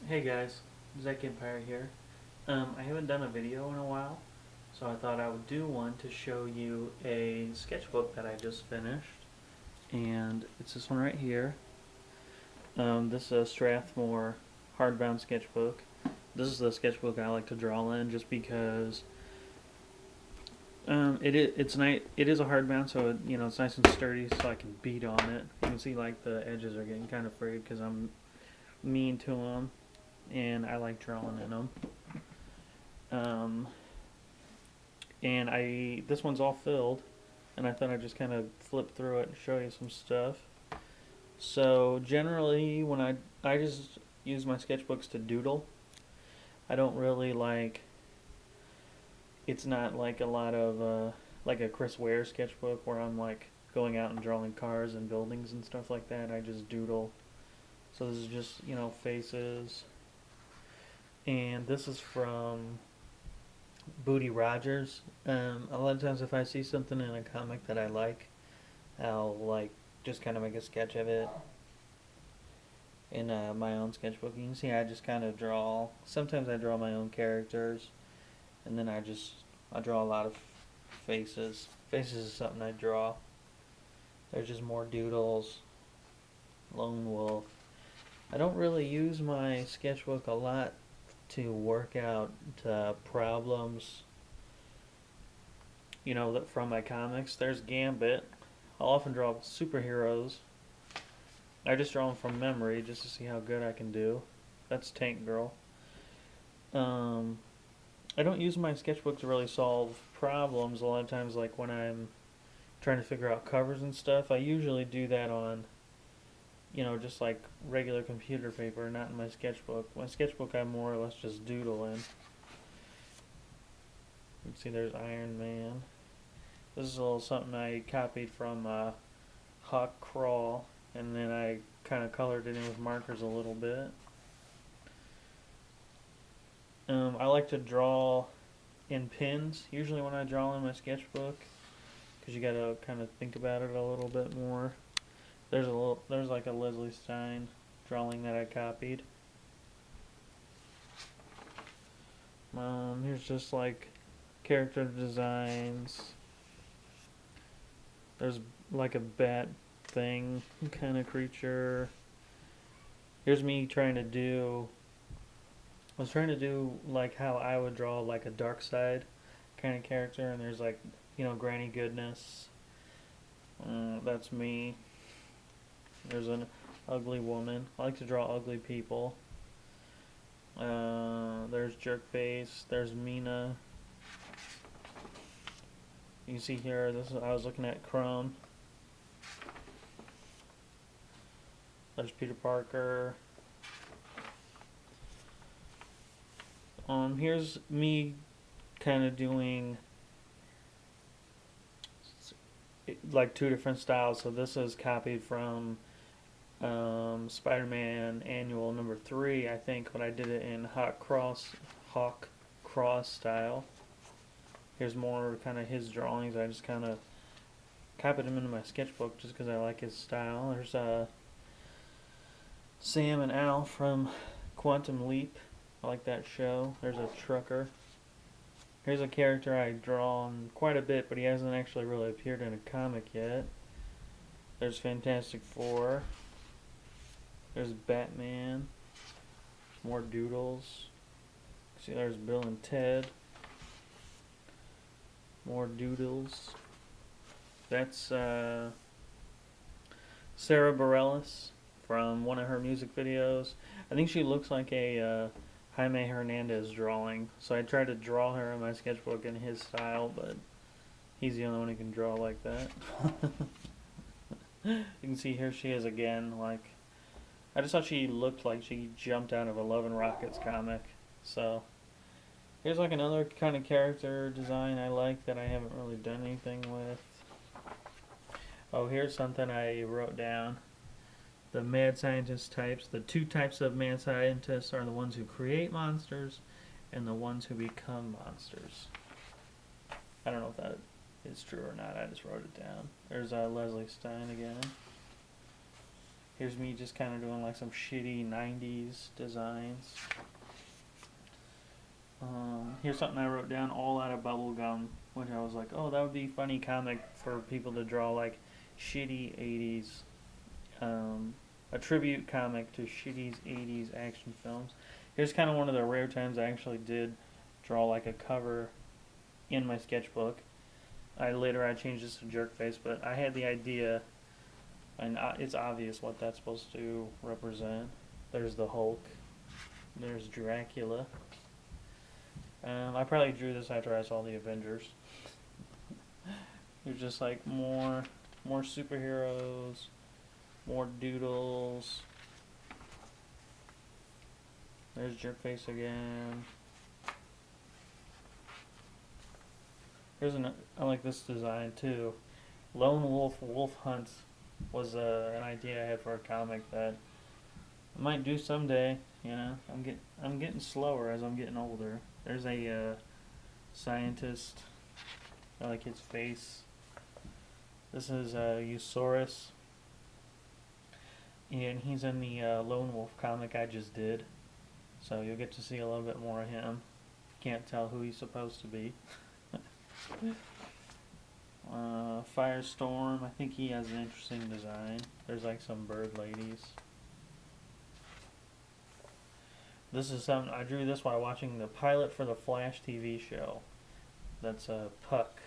Hey guys, Zach Empire here. I haven't done a video in a while, so I thought I would do one to show you a sketchbook that I just finished. And it's this one right here. This is a Strathmore hardbound sketchbook. This is the sketchbook I like to draw in just because it is a hardbound, so it's nice and sturdy, so I can beat on it. You can see like the edges are getting kind of frayed because I'm mean to them, and I like drawing in them. Um, and this one's all filled, and I thought I'd just kind of flip through it and show you some stuff. So generally, when I just use my sketchbooks to doodle. I don't really like. It's not like a lot of like a Chris Ware sketchbook where I'm like going out and drawing cars and buildings and stuff like that. I just doodle. So this is just faces, and this is from Booty Rogers. A lot of times, if I see something in a comic that I like, I'll like just kind of make a sketch of it in my own sketchbook. You can see I just kind of draw. Sometimes I draw my own characters, and then I draw a lot of faces. Faces is something I draw. There's just more doodles. Lone wolf. I don't really use my sketchbook a lot to work out problems, that from my comics. There's Gambit. I'll often draw superheroes. I just draw them from memory just to see how good I can do. That's Tank Girl. Um, I don't use my sketchbook to really solve problems a lot of times, like when I'm trying to figure out covers and stuff. I usually do that on, just like regular computer paper, not in my sketchbook. My sketchbook I more or less just doodle in. You can see there's Iron Man. This is a little something I copied from Hawk Crawl, and then I kind of colored it in with markers a little bit. I like to draw in pins, usually when I draw in my sketchbook, because you gotta kind of think about it a little bit more. There's like a Leslie Stein drawing that I copied. Here's just like character designs. There's like a bat thing kind of creature. Here's me trying to do. I was trying to do like how I would draw like a dark side kind of character, and there's like Granny Goodness. That's me. There's an ugly woman. I like to draw ugly people. There's Jerkface. There's Mina. You can see here. I was looking at Crone. There's Peter Parker. Here's me kind of doing like two different styles. So this is copied from Spider-Man Annual number 3, I think, but I did it in Hawk Cross style. Here's more kind of his drawings. I just kind of copied him into my sketchbook just because I like his style. There's Sam and Al from Quantum Leap. I like that show. There's a trucker. Here's a character I've drawn quite a bit, but he hasn't actually really appeared in a comic yet. There's Fantastic Four. There's Batman. More doodles. See, there's Bill and Ted. More doodles. That's Sarah Bareilles from one of her music videos. I think she looks like a Jaime Hernandez drawing. So I tried to draw her in my sketchbook in his style, but he's the only one who can draw like that. You can see here she is again. Like, I just thought she looked like she jumped out of a Love and Rockets comic. So here's like another kind of character design I like that I haven't really done anything with. Oh, here's something I wrote down. The mad scientist types. The two types of mad scientists are the ones who create monsters and the ones who become monsters. I don't know if that is true or not. I just wrote it down. There's Leslie Stein again. Here's me just kind of doing like some shitty 90s designs. Here's something I wrote down, all out of bubble gum, which I was like, oh, that would be funny comic for people to draw, like shitty 80s, a tribute comic to shitty 80s action films. Here's kind of one of the rare times I actually did draw like a cover in my sketchbook. I changed this to Jerkface, but I had the idea, and it's obvious what that's supposed to represent. There's the Hulk. There's Dracula. I probably drew this after I saw the Avengers. There's just like more superheroes, more doodles. There's Jerkface again. I like this design too. Lone Wolf Wolf Hunts was an idea I had for a comic that I might do someday. You know, I'm getting slower as I'm getting older. There's a scientist. I like his face. This is Eusaurus, and he's in the Lone Wolf comic I just did. So you'll get to see a little bit more of him. Can't tell who he's supposed to be. Firestorm, I think he has an interesting design. There's like some bird ladies. This is something, I drew this while watching the pilot for the Flash TV show. That's a Puck.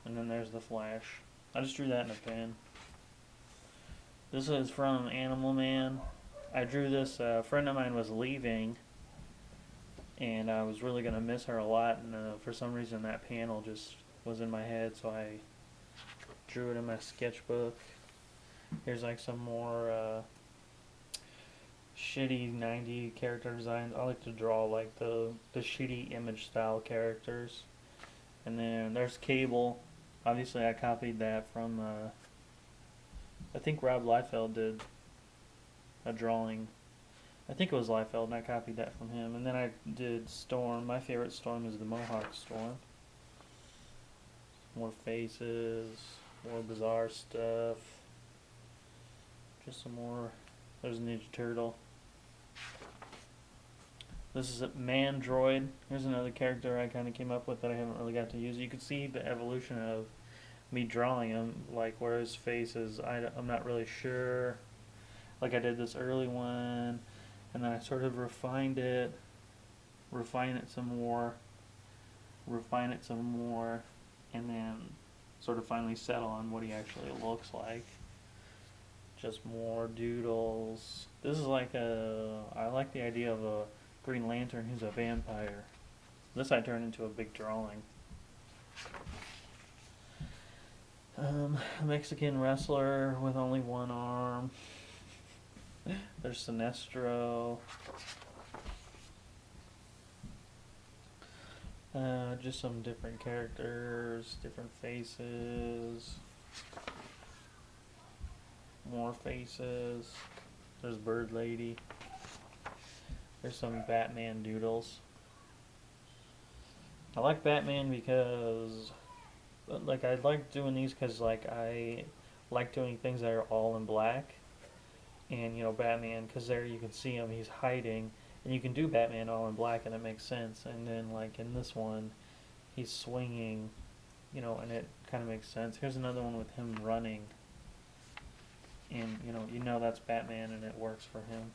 And then there's the Flash. I just drew that in a pen. This is from Animal Man. I drew this, a friend of mine was leaving, and I was really going to miss her a lot, and for some reason that panel just was in my head, so I drew it in my sketchbook. Here's like some more shitty 90 character designs. I like to draw like the shitty image style characters. And then there's Cable. Obviously I copied that from I think Rob Liefeld did a drawing. I think it was Liefeld, and I copied that from him. And then I did Storm. My favorite Storm is the Mohawk Storm. More faces, more bizarre stuff. Just some more. There's a Ninja Turtle. This is a Mandroid. Here's another character I kind of came up with that I haven't really got to use. You can see the evolution of me drawing him, like where his face is. I'm not really sure. Like I did this early one, and then I sort of refine it some more, and then sort of finally settle on what he actually looks like. Just more doodles. This is like I like the idea of a Green Lantern who's a vampire. This I turned into a big drawing. A Mexican wrestler with only one arm. There's Sinestro. Just some different characters, different faces. More faces. There's Bird Lady. There's some Batman doodles. I like Batman because, like, I like doing these because, like, I like doing things that are all in black. And, you know, Batman, because there you can see him, he's hiding. And you can do Batman all in black and it makes sense. And then, like, in this one, he's swinging, you know, and it kind of makes sense. Here's another one with him running. And, you know that's Batman and it works for him.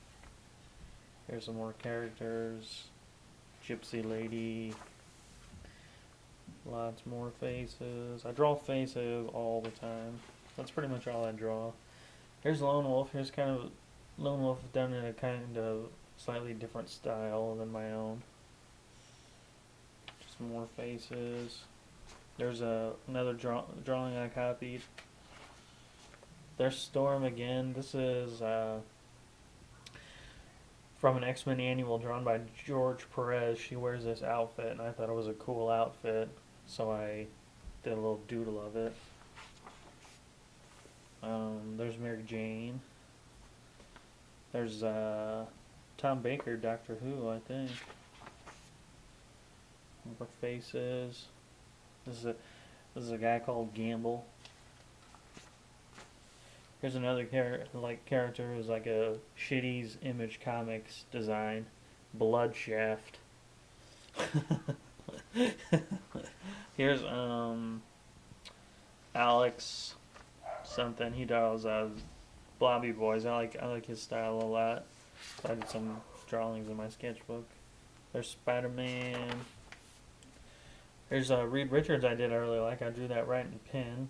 Here's some more characters. Gypsy Lady. Lots more faces. I draw faces all the time. That's pretty much all I draw. Here's Lone Wolf. Here's kind of Lone Wolf done in a kind of slightly different style than my own. Just more faces. There's another drawing I copied. There's Storm again. This is from an X-Men annual drawn by George Perez. She wears this outfit, and I thought it was a cool outfit, so I did a little doodle of it. There's Mary Jane. There's Tom Baker, Doctor Who, I think. More faces. This is a guy called Gamble. Here's another character who's like a shitty's Image Comics design, Blood Shaft. Here's Alex something. He does Blobby Boys. I like his style a lot. So I did some drawings in my sketchbook. There's Spider Man. There's Reed Richards I did earlier. Like I drew that right in pen.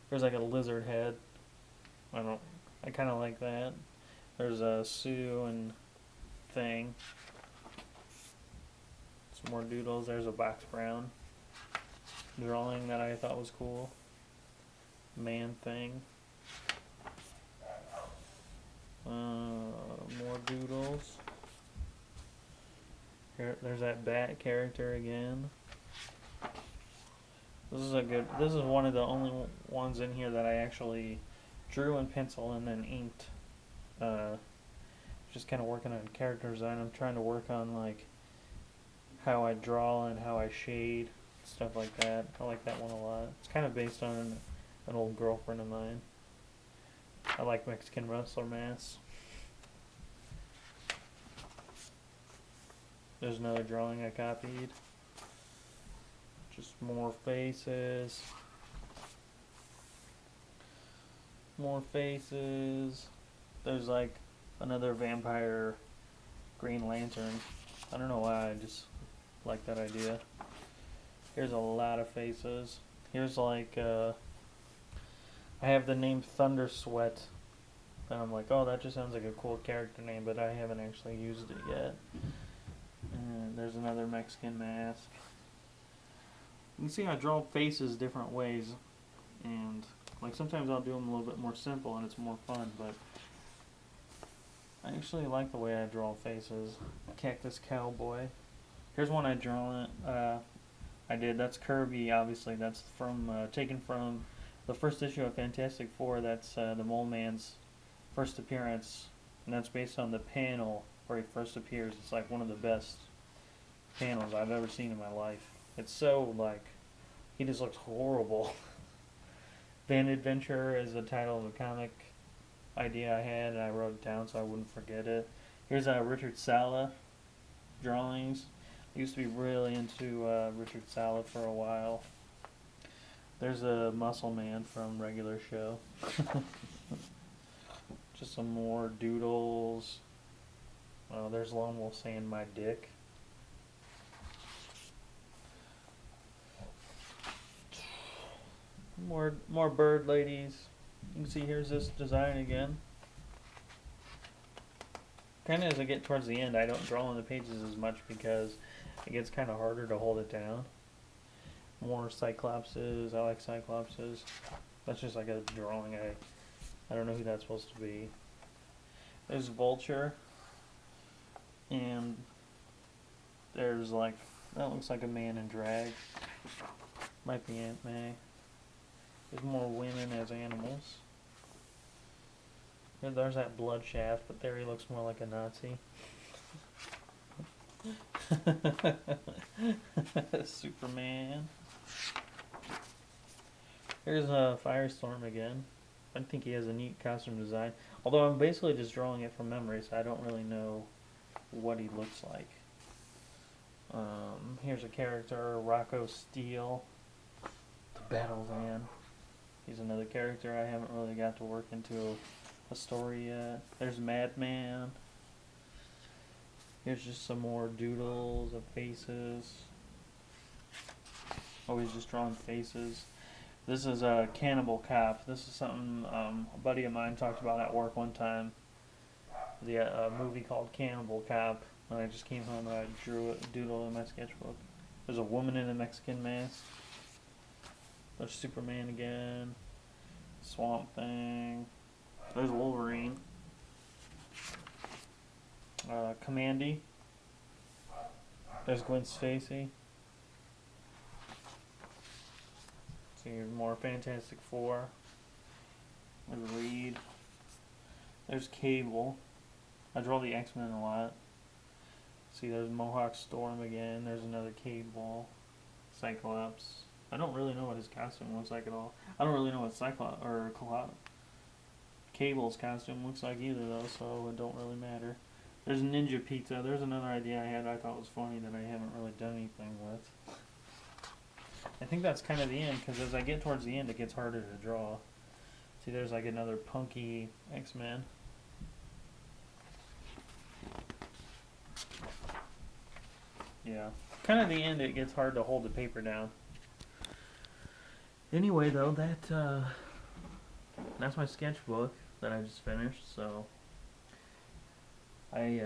There's like a lizard head. I don't. I kind of like that. There's Sue and Thing. Some more doodles. There's a Box Brown drawing that I thought was cool. Man Thing. More doodles. There's that bat character again. This is one of the only ones in here that I actually drew in pencil and then inked. Just kind of working on character design. I'm trying to work on like how I draw and how I shade, stuff like that. I like that one a lot. It's kind of based on an old girlfriend of mine. I like Mexican wrestler masks. There's another drawing I copied. Just more faces. More faces. There's like another vampire Green Lantern. I don't know why, I just like that idea. Here's a lot of faces. Here's like, I have the name Thunder Sweat. And I'm like, oh, that just sounds like a cool character name, but I haven't actually used it yet. And there's another Mexican mask. You can see I draw faces different ways, and like sometimes I'll do them a little bit more simple and it's more fun, but I actually like the way I draw faces. Cactus Cowboy. Here's one I drawn. That's Kirby, obviously. That's taken from the first issue of Fantastic Four. That's the Mole Man's first appearance, and that's based on the panel where he first appears. It's like one of the best panels I've ever seen in my life. It's so like, he just looks horrible. Van Adventure is the title of a comic idea I had, and I wrote it down so I wouldn't forget it. Here's Richard Sala drawings. I used to be really into Richard Sala for a while. There's a Muscle Man from Regular Show. Just some more doodles. There's Lone Wolf saying my dick. More bird ladies. You can see here's this design again. Kind of as I get towards the end, I don't draw on the pages as much because it gets kind of harder to hold it down. More Cyclopses. I like Cyclopses. That's just like a drawing. I don't know who that's supposed to be. There's Vulture. And there's like, that looks like a man in drag. Might be Aunt May. There's more women as animals. There's that Blood Shaft, but there he looks more like a Nazi. Superman. Here's Firestorm again. I think he has a neat costume design. Although I'm basically just drawing it from memory, so I don't really know what he looks like. Here's a character, Rocco Steele, the Battle Van. He's another character I haven't really got to work into a story yet. There's Madman. Here's just some more doodles of faces. Always just drawing faces. This is a Cannibal Cop. This is something a buddy of mine talked about at work one time. The movie called Cannibal Cop. And I just came home and I drew a doodle in my sketchbook. There's a woman in a Mexican mask. There's Superman again. Swamp Thing. There's Wolverine. Commandy. There's Gwen Stacy. See more Fantastic Four. There's Reed. There's Cable. I draw the X-Men a lot. See, there's Mohawk Storm again. There's another Cable. Cyclops. I don't really know what his costume looks like at all. I don't really know what Cable's costume looks like either though, so it don't really matter. There's Ninja Pizza. There's another idea I had I thought was funny that I haven't really done anything with. I think that's kind of the end, because as I get towards the end, it gets harder to draw. See, there's like another punky X-Men. Yeah. Kind of the end, it gets hard to hold the paper down. Anyway, though, that's my sketchbook that I just finished, so I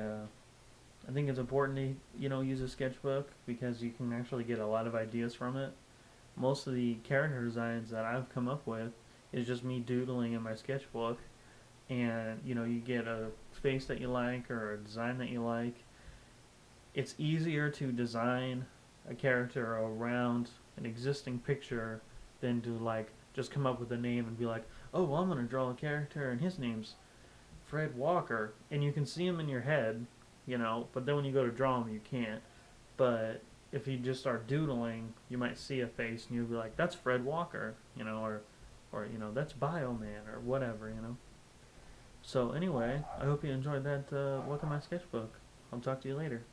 think it's important to, use a sketchbook because you can actually get a lot of ideas from it. Most of the character designs that I've come up with is just me doodling in my sketchbook, and you get a face that you like or a design that you like. It's easier to design a character around an existing picture than to like just come up with a name and be like, oh, well, I'm gonna draw a character and his name's Fred Walker, and you can see him in your head, but then when you go to draw him, you can't. But if you just start doodling, you might see a face and you'll be like, that's Fred Walker, or that's Bioman or whatever. So anyway, I hope you enjoyed that look at my sketchbook. I'll talk to you later.